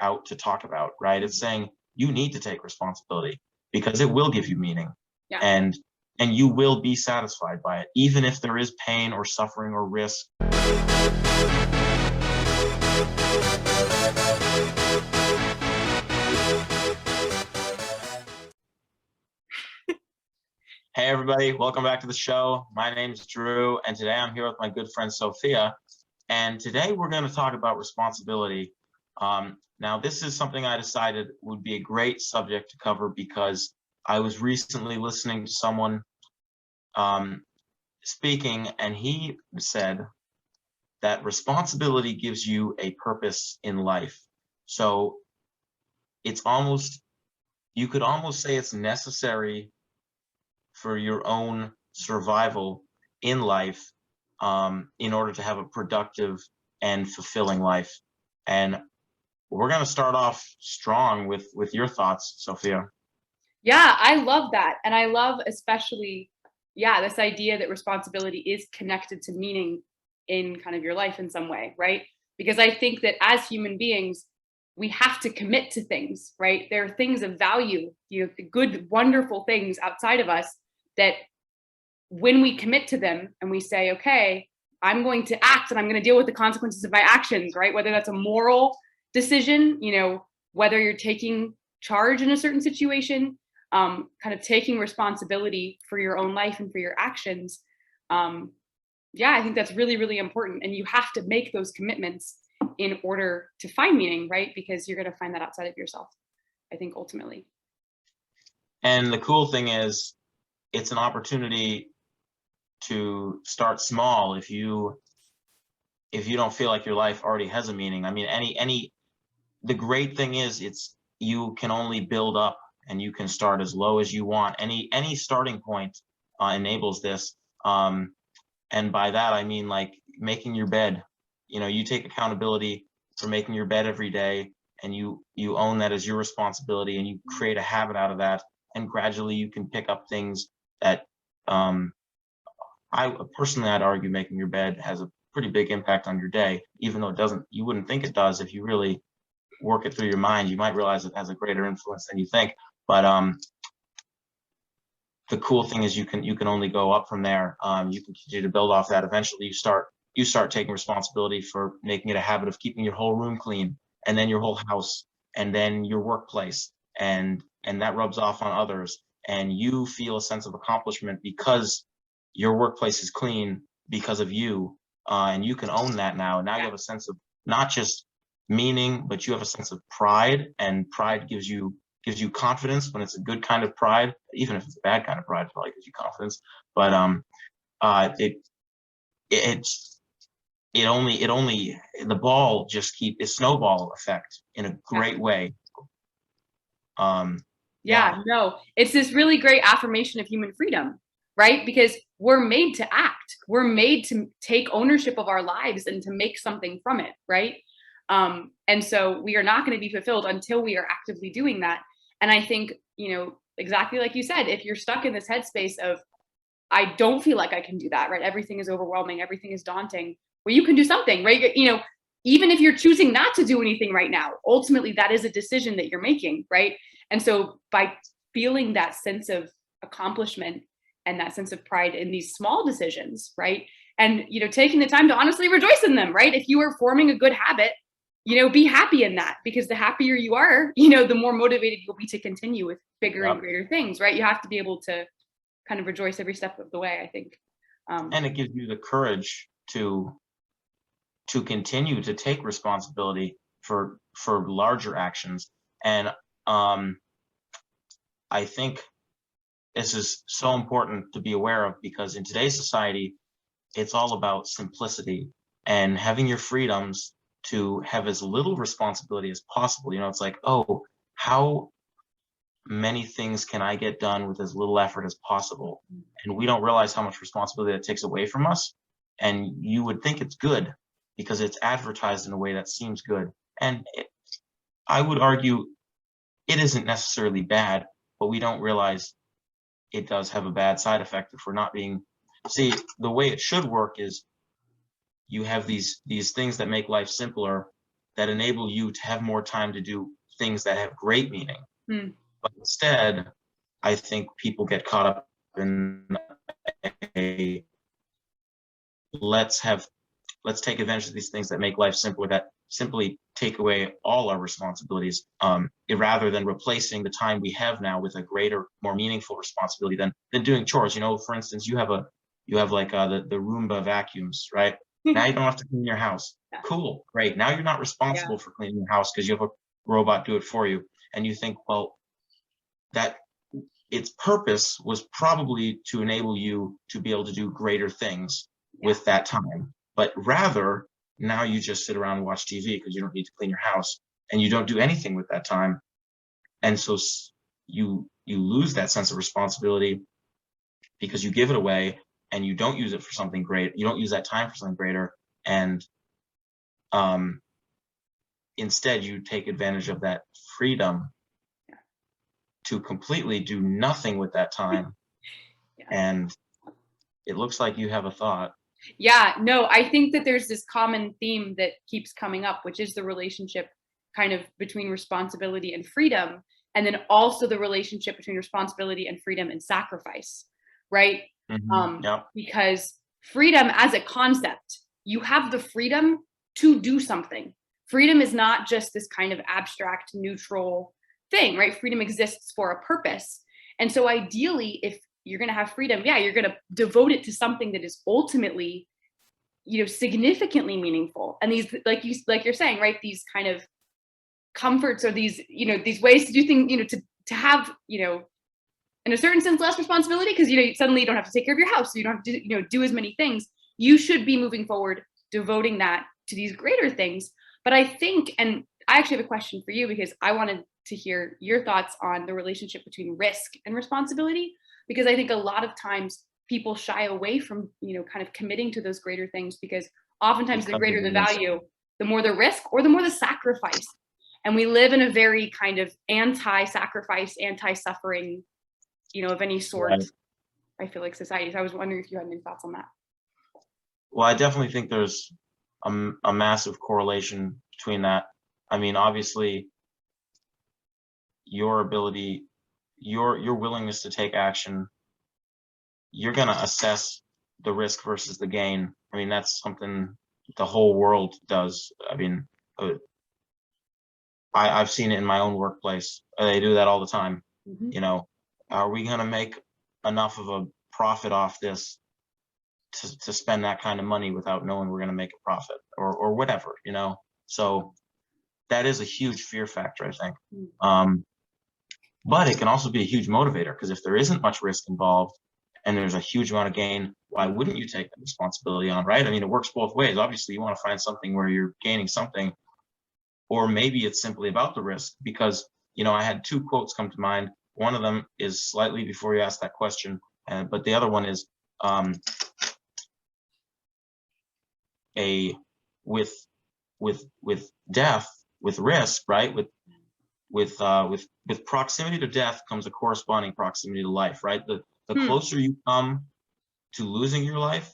out to talk about, right? It's saying you need to take responsibility because it will give you meaning, Yeah. and you will be satisfied by it, even if there is pain or suffering or risk. Hey everybody, welcome back to the show. My name is Drew, and today I'm here with my good friend Sophia. And today we're going to talk about responsibility. Now, this is something I decided would be a great subject to cover because I was recently listening to someone speaking, and he said that responsibility gives you a purpose in life. So it's almost, you could almost say it's necessary for your own survival in life, in order to have a productive and fulfilling life. And we're going to start off strong with your thoughts, Sophia. Yeah, I love that. And I love especially, yeah, this idea that responsibility is connected to meaning in kind of your life in some way, right? Because I think that as human beings, we have to commit to things, right? There are things of value, the good, wonderful things outside of us that when we commit to them and we say, okay, I'm going to act and I'm going to deal with the consequences of my actions, right? Whether that's a moral decision, whether you're taking charge in a certain situation, kind of taking responsibility for your own life and for your actions. Yeah, I think that's really, really important. And you have to make those commitments in order to find meaning, right? Because you're going to find that outside of yourself, I think, ultimately. And the cool thing is, it's an opportunity to start small if you don't feel like your life already has a meaning. I mean, the great thing is, you can only build up, and you can start as low as you want. Any starting point enables this. And by that I mean, like, making your bed. You take accountability for making your bed every day, and you own that as your responsibility, and you create a habit out of that, and gradually you can pick up things that I'd argue making your bed has a pretty big impact on your day, even though it doesn't. You wouldn't think it does. If you really work it through your mind, you might realize it has a greater influence than you think. But the cool thing is, you can only go up from there. You can continue to build off that. Eventually you start taking responsibility for making it a habit of keeping your whole room clean, and then your whole house, and then your workplace, and that rubs off on others, and you feel a sense of accomplishment because your workplace is clean because of you, and you can own that now. And now you have a sense of not just meaning, but you have a sense of pride, and pride gives you confidence when it's a good kind of pride. Even if it's a bad kind of pride, it probably gives you confidence. But the ball just a snowball effect in a great way. Yeah, no, it's this really great affirmation of human freedom, right? Because we're made to act. We're made to take ownership of our lives and to make something from it, right? And so we are not going to be fulfilled until we are actively doing that. And I think, exactly like you said, if you're stuck in this headspace of, I don't feel like I can do that, right? Everything is overwhelming. Everything is daunting. Well, you can do something, right? Even if you're choosing not to do anything right now, ultimately that is a decision that you're making, right? And so by feeling that sense of accomplishment and that sense of pride in these small decisions, right? And, taking the time to honestly rejoice in them, right? If you are forming a good habit, be happy in that, because the happier you are, the more motivated you'll be to continue with bigger and greater things, right? You have to be able to kind of rejoice every step of the way, I think. And it gives you the courage to continue to take responsibility for larger actions. And I think this is so important to be aware of, because in today's society, it's all about simplicity and having your freedoms to have as little responsibility as possible. It's like, oh, how many things can I get done with as little effort as possible? And we don't realize how much responsibility that takes away from us. And you would think it's good because it's advertised in a way that seems good. And I would argue it isn't necessarily bad, but we don't realize it does have a bad side effect if we're not being. See, the way it should work is, you have these things that make life simpler, that enable you to have more time to do things that have great meaning. Hmm. But instead, I think people get caught up in a let's take advantage of these things that make life simpler, that simply take away all our responsibilities, rather than replacing the time we have now with a greater, more meaningful responsibility than doing chores. For instance, you have like the Roomba vacuums, right? Now you don't have to clean your house. Yeah. Cool, great. Now you're not responsible for cleaning your house because you have a robot do it for you. And you think, well, that its purpose was probably to enable you to be able to do greater things with that time. But rather, now you just sit around and watch TV because you don't need to clean your house, and you don't do anything with that time. And so you lose that sense of responsibility because you give it away and you don't use it for something great. You don't use that time for something greater. And instead, you take advantage of that freedom to completely do nothing with that time. And it looks like you have a thought. Yeah, no, I think that there's this common theme that keeps coming up, which is the relationship kind of between responsibility and freedom, and then also the relationship between responsibility and freedom and sacrifice, right? Yep. Because freedom as a concept, you have the freedom to do something. Freedom is not just this kind of abstract, neutral thing, right? Freedom exists for a purpose. And so ideally, if you're going to have freedom, you're going to devote it to something that is ultimately, significantly meaningful. And these, like you're saying, right, these kind of comforts or these, these ways to do things, to have, in a certain sense, less responsibility, because suddenly you don't have to take care of your house, so you don't have to do as many things. You should be moving forward, devoting that to these greater things. But I think, and I actually have a question for you, because I wanted to hear your thoughts on the relationship between risk and responsibility, because I think a lot of times people shy away from kind of committing to those greater things, because oftentimes the greater the value, the more the risk or the more the sacrifice. And we live in a very kind of anti-sacrifice, anti-suffering, of any sort, right, I feel like, society. So I was wondering if you had any thoughts on that. Well, I definitely think there's a massive correlation between that. I mean, obviously, your ability, your willingness to take action, you're going to assess the risk versus the gain. I mean, that's something the whole world does. I mean, I've seen it in my own workplace. They do that all the time. Mm-hmm. Are we going to make enough of a profit off this to spend that kind of money without knowing we're going to make a profit or whatever, So that is a huge fear factor, I think. But it can also be a huge motivator, because if there isn't much risk involved and there's a huge amount of gain, why wouldn't you take that responsibility on, right? I mean, it works both ways. Obviously, you want to find something where you're gaining something, or maybe it's simply about the risk, because, I had two quotes come to mind. One of them is slightly before you asked that question, but the other one is with death, with risk, right? With proximity to death comes a corresponding proximity to life, right? The closer you come to losing your life,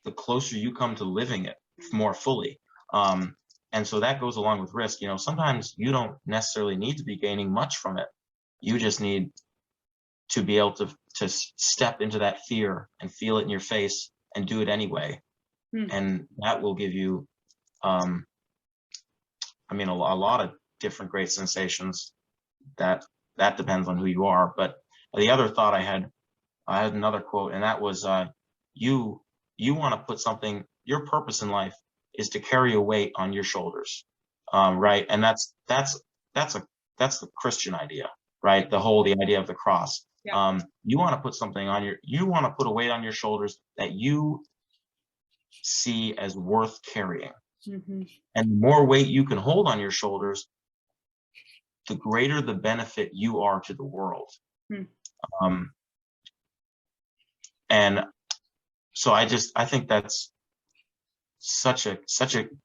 the closer you come to living it more fully. And so that goes along with risk. Sometimes you don't necessarily need to be gaining much from it. You just need to be able to step into that fear and feel it in your face and do it anyway. And that will give you, a lot of different great sensations. That depends on who you are. But the other thought I had another quote, and that was, you want to put something, your purpose in life is to carry a weight on your shoulders, right? And that's the Christian idea, right? The idea of the cross. Yeah. You want to put something you want to put a weight on your shoulders that you see as worth carrying. Mm-hmm. And the more weight you can hold on your shoulders, the greater the benefit you are to the world. And so I think that's such a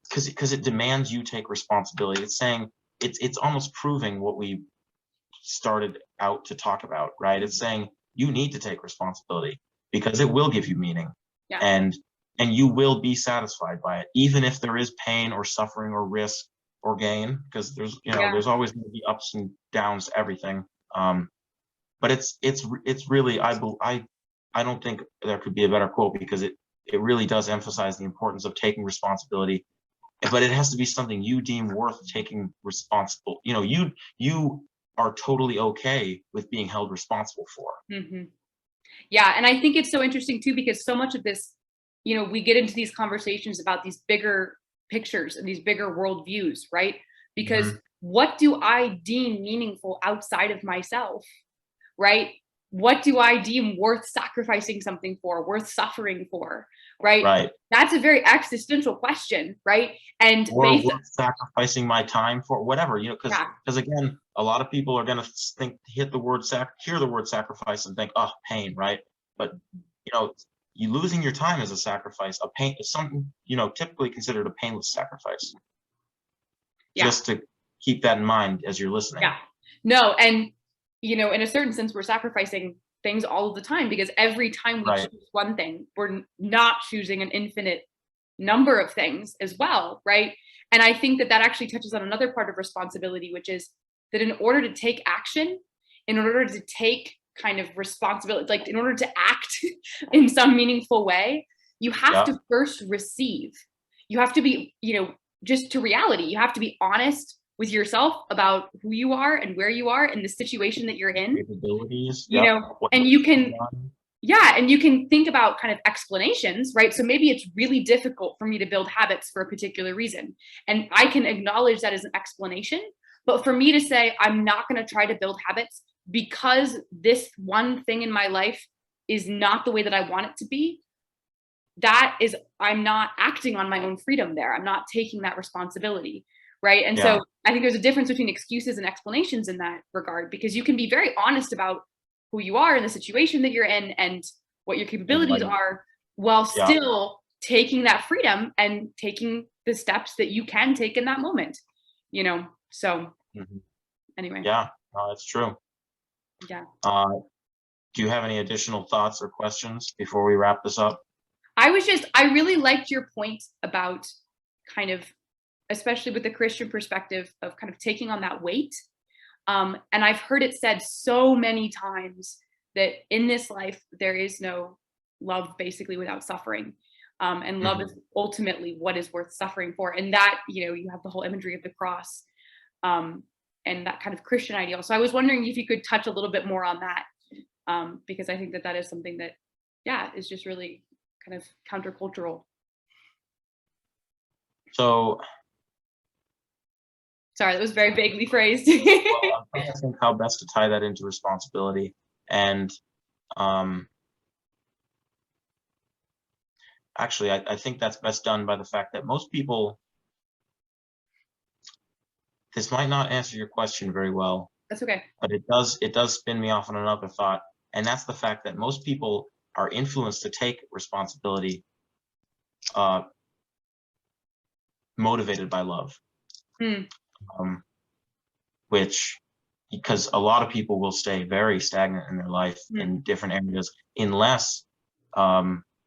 because it demands you take responsibility. It's saying it's almost proving what we started out to talk about, right? It's saying you need to take responsibility because it will give you meaning. Yeah. And you will be satisfied by it, even if there is pain or suffering or risk or gain, because Yeah. there's always going to be ups and downs to everything. But it's really, I don't think there could be a better quote, because it really does emphasize the importance of taking responsibility, but it has to be something you deem worth taking responsible. You are totally okay with being held responsible for. Hmm. Yeah, and I think it's so interesting too, because so much of this, we get into these conversations about these bigger pictures and these bigger worldviews, right? Because Mhm. what do I deem meaningful outside of myself, right? What do I deem worth sacrificing something for, worth suffering for, right? Right. That's a very existential question, right? And Or based, worth sacrificing my time for, whatever, because yeah, again, a lot of people are going to think, hear the word sacrifice and think, oh, pain, right? But you know you losing your time is a sacrifice. A pain is something, typically considered a painless sacrifice. yeah. Just to keep that in mind as you're listening. Yeah. No, and in a certain sense, we're sacrificing things all of the time, because every time we Right. choose one thing, we're not choosing an infinite number of things as well, right? And I think that that actually touches on another part of responsibility, which is that in order to take action, in order to take kind of responsibility, like in order to act in some meaningful way, you have Yeah. to first receive. You have to be, just to reality. You have to be honest with yourself about who you are and where you are and the situation that you're in, Capabilities. Yep. What and you you've can, done. yeah, and you can think about kind of explanations, right? So maybe it's really difficult for me to build habits for a particular reason. And I can acknowledge that as an explanation. But for me to say, I'm not going to try to build habits because this one thing in my life is not the way that I want it to be, that is, I'm not acting on my own freedom there. I'm not taking that responsibility. Right. And Yeah. so I think there's a difference between excuses and explanations in that regard, because you can be very honest about who you are in the situation that you're in and what your And capabilities like, are, while yeah. still taking that freedom and taking the steps that you can take in that moment, So Mhm. anyway, Yeah. No, that's true. yeah. Uh, do you have any additional thoughts or questions before we wrap this up? I really liked your point about kind of, especially with the Christian perspective of kind of taking on that weight. And I've heard it said so many times that in this life, there is no love basically without suffering. And love Mhm. is ultimately what is worth suffering for. And that, you have the whole imagery of the cross, um, and that kind of Christian ideal. So I was wondering if you could touch a little bit more on that, because I think that that is something that, yeah, is just really kind of countercultural. So, Sorry, that was very vaguely phrased. well, I'm trying to think how best to tie that into responsibility. And um, actually, I think that's best done by the fact that most people, this might not answer your question very well, That's okay. but it does spin me off on another thought, and that's the fact that most people are influenced to take responsibility, uh, motivated by love, Hmm. um, which, because a lot of people will stay very stagnant in their life Hmm. in different areas unless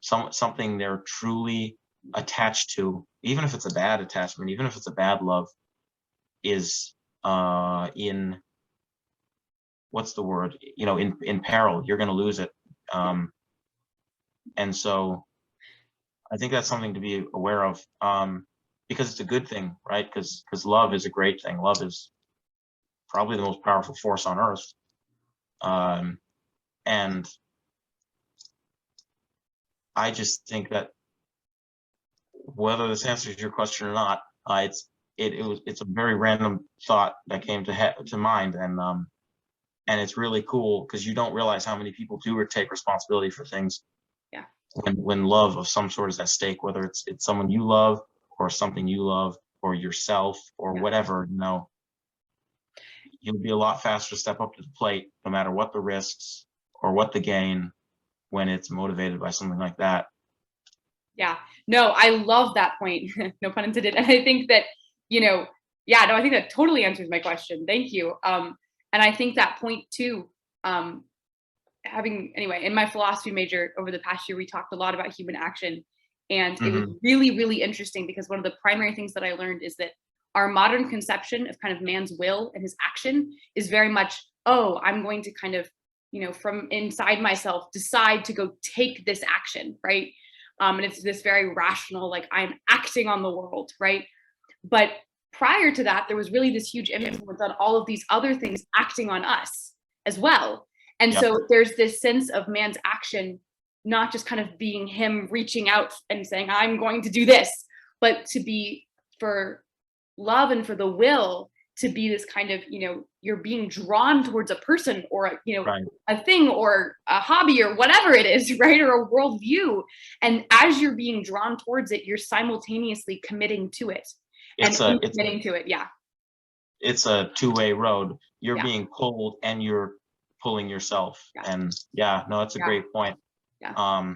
something they're truly attached to, even if it's a bad attachment, even if it's a bad love, is in, what's the word, in peril. You're going to lose it. And so I think that's something to be aware of, because it's a good thing, right? Because love is a great thing. Love is probably the most powerful force on earth. And I just think that, whether this answers your question or not, it's a very random thought that came to mind, and it's really cool because you don't realize how many people do take responsibility for things Yeah. when love of some sort is at stake, whether it's someone you love, or something you love, or yourself, or Yeah. whatever. You'll be a lot faster to step up to the plate, no matter what the risks or what the gain, when it's motivated by something like that. Yeah. No, I love that point. No pun intended. And I think that, yeah, no, I think that totally answers my question. Thank you. And I think that point too, um, anyway, in my philosophy major over the past year, we talked a lot about human action. And it was Hmm. really, really interesting, because one of the primary things that I learned is that our modern conception of kind of man's will and his action is very much, oh, I'm going to kind of, from inside myself, decide to go take this action, right? And it's this very rational, like I'm acting on the world, right? But prior to that, there was really this huge influence on all of these other things acting on us as well. And so there's this sense of man's action, not just kind of being him reaching out and saying, I'm going to do this, but to be for love and for the will to be this kind of, you're being drawn towards a person or, a thing or a hobby or whatever it is, right? Or a worldview. And as you're being drawn towards it, you're simultaneously committing to it. Committing to it. Yeah. It's a two-way road. You're being pulled and you're pulling yourself. And it's a great point. Yeah.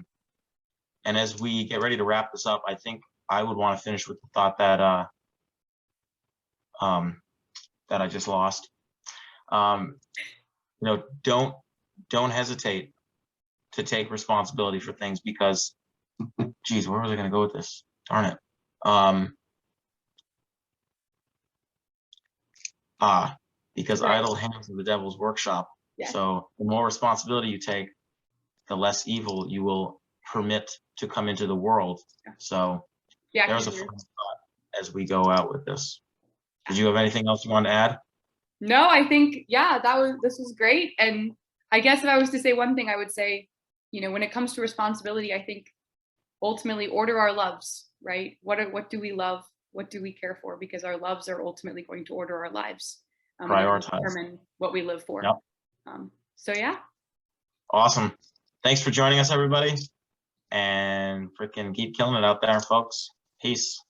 And as we get ready to wrap this up, I think I would want to finish with the thought that that I just lost. Don't hesitate to take responsibility for things because, geez, where was I going to go with this? Darn it. Because idle hands are the devil's workshop. Yeah. So the more responsibility you take, the less evil you will permit to come into the world. Yeah. So there's a fun thought as we go out with this. Did you have anything else you want to add? No, I think, this was great. And I guess if I was to say one thing, I would say, when it comes to responsibility, I think ultimately order our loves, right? What do we love? What do we care for? Because our loves are ultimately going to order our lives. Prioritize. Determine what we live for. Yep. Awesome. Thanks for joining us, everybody. And freaking keep killing it out there, folks. Peace.